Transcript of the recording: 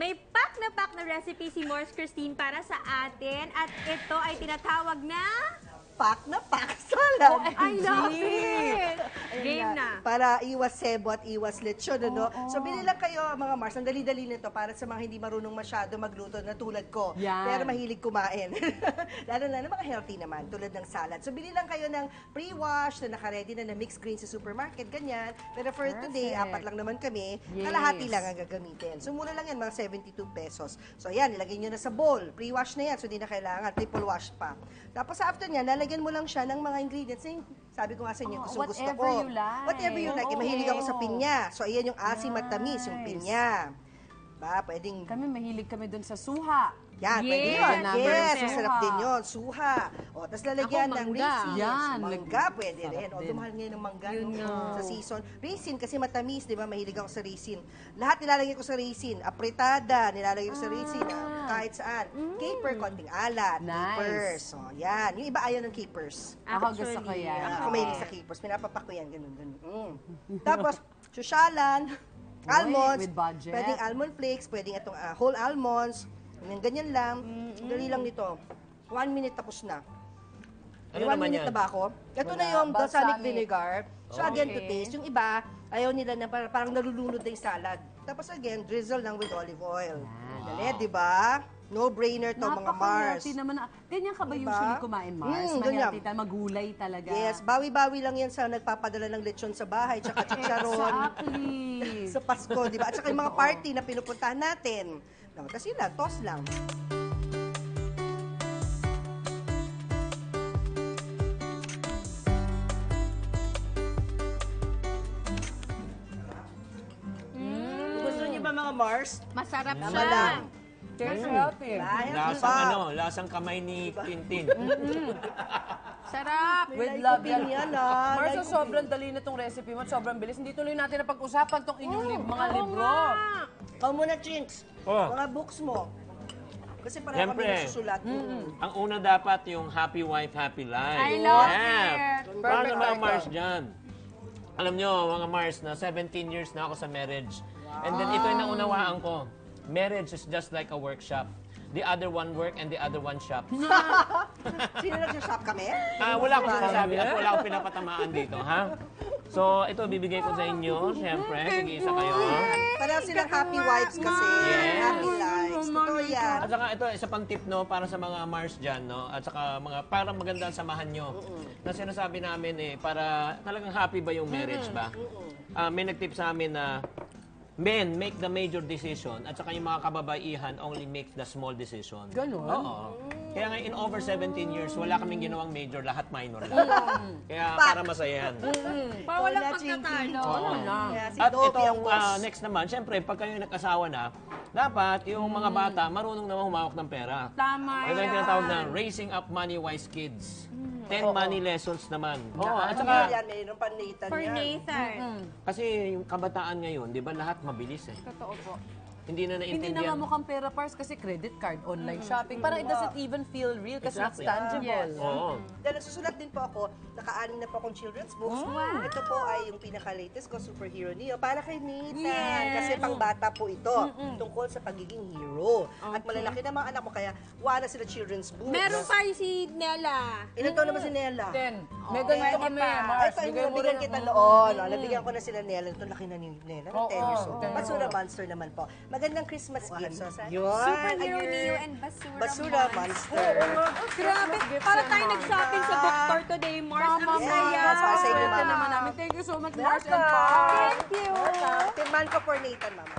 May pack na recipe si Mars Christine para sa atin at ito ay tinatawag na Pack na pack salad. I love it! Game na. Para iwas sebo at iwas lechon, ano? So, bili lang kayo, mga Mars. Ang dali-dali nito para sa mga hindi marunong masyado magluto na tulad ko. Yan. Pero mahilig kumain. Lalo na mga healthy naman, tulad ng salad. So, bili lang kayo ng pre-wash na naka-ready na mixed greens sa supermarket, ganyan. Pero for today, 4 lang naman kami. Yes. Kalahati lang ang gagamitin. So, mura lang yan, mga 72 pesos. So, ayan, nilagay nyo na sa bowl. Pre-wash na yan, so hindi na kailangan. Triple wash pa. Tapos, after niya, lalagyan mo lang siya ng mga ingredients. Sabi ko nga sa inyo, gusto ko. Whatever you like. Whatever you like. Mahilig ako sa pinya. So, ayan yung asim at tamis, yung pinya. Ba, pwedeng... Kami, mahilig kami dun sa suha. Yan, pwede Yes. yun. Another Yes, suha. masarap din yun. Suha. O, tapos lalagyan Ako, ng mangga. raisins. Yan. Mangga, pwede Sarap rin. O, din. dumahal ngayon ng mangga Yun no? nga. Sa season. Raisin, kasi matamis, di ba? Mahilig ako sa raisin. Lahat nilalagay ko sa raisin. Apritada, nilalagay ko sa raisin. Kahit saan. Caper, konting alat. Nice. Capers. O, yan. Yung iba ayaw ng capers. Ako gusto ko yan. Ako mahilig sa capers. Pinapapak ko yan. Ganun, ganun. Tapos, susyalan. Almonds. with budget. Pwedeng almond flakes. Pwedeng itong whole almonds. Ganyan lang. Dali lang nito. 1 minute tapos na. Ano 1 naman minute yan? na ba ako? Ito na Wala. yung balsamic Balsamic. vinegar. So again, to taste. Yung iba, ayaw nila na parang nalulunod na yung salad. Tapos again, drizzle lang with olive oil. Dali, di ba? No-brainer to, mga Mars. Napaka-healthy naman. Ganyan ka ba Diba? usually kumain, Mars? Ganyan. Mahealthy magulay talaga. Yes, bawi-bawi lang yan sa nagpapadala ng lechon sa bahay, tsaka chicharon. Exactly. Sa Pasko, di ba? At saka yung mga party na pinupuntahan natin. No, tapos yun lang, toss lang. Gusto niyo ba mga Mars? Masarap Tama siya. lang. Very healthy. Lasang kamay ni Tintin. Sarap. With Like love ko yan. din yan, ah. Mars, Like ko sobrang dali na itong recipe mo. Sobrang bilis. Hindi tuloy natin na pag-usapan itong inyong mga libro. Ikaw muna, Chinks. Oh. Mga books mo. Kasi parang Siyempre. kami nasusulat. Ang una dapat yung Happy Wife, Happy Life. I love it. Paano Perfect mga title. Mars dyan? Alam nyo, mga Mars, na 17 years na ako sa marriage. And then ito yung naunawaan ko. Marriage is just like a workshop. The other one work and the other one shop. Sino nag-shop kami? Wala akong sinasabi at wala akong pinapatamaan dito, ha? So, ito bibigay ko sa inyo. Siyempre, sige-isa kayo. Parang silang happy wives kasi. Yes. Happy lives. Totoo yan. At saka ito, isa pang tip, no, para sa mga Mars dyan, no? At saka mga, parang maganda ang samahan nyo. Na sinasabi namin para talagang happy ba yung marriage ba? May nag-tip sa amin na men make the major decision at saka yung mga kababaihan only make the small decision. Ganun? Oo. Kaya nga in over 17 years, wala kaming ginawang major, lahat minor lang. Kaya para masaya yan. Para walang Wala, Chinky. pagkatalo. Oo. Kaya si At Dobby ang itong boss. next naman, syempre, pag kayo nag-asawa na, dapat yung mga bata marunong naman humawak ng pera. Tama Ito yung yan. tinatawag na raising up money-wise kids. 10 money lessons naman. Oo, at Ano saka, yan? Mayroon pa Nathan For yan. Nathan. kasi yung kabataan ngayon, di ba lahat mabilis eh. Totoo po. Hindi na Hindi na nga naiintindihan. mukhang pera, Pars, kasi credit card, online shopping. Parang it doesn't even feel real kasi it's Exactly. tangible. Oo. Dahil nagsusulat din po ako, naka-anim na po akong children's books. Ito po ay yung pinaka-latest ko, Superhero Neo, para kay Nathan. Yes. Kasi pang bata po ito, tungkol sa pagiging hero. At malalaki na mga anak ko, kaya wala sila children's books. Meron pa yung si Nella. Ilan taon naman si Nella? May ganito kami, Mars. Ay, Bigay mo nabigyan rin. kita noon. Nabigyan ko na sila Nella. Ito, laki na ni Nella. Oo, 10 years old. 10 years Basura Monster naman po. Magandang Christmas gift. Yun. Superhero Ayun. Neo and Basura, Basura Monster. Grabe. Para tayo nag-shopping sa bookstore today, Mars. Ang Yes, saya. para sa inyo, Ito Mama. naman namin. Thank you so much, Mars and Welcome. Pars. Thank you. Tinman ko for Nathan, Mama.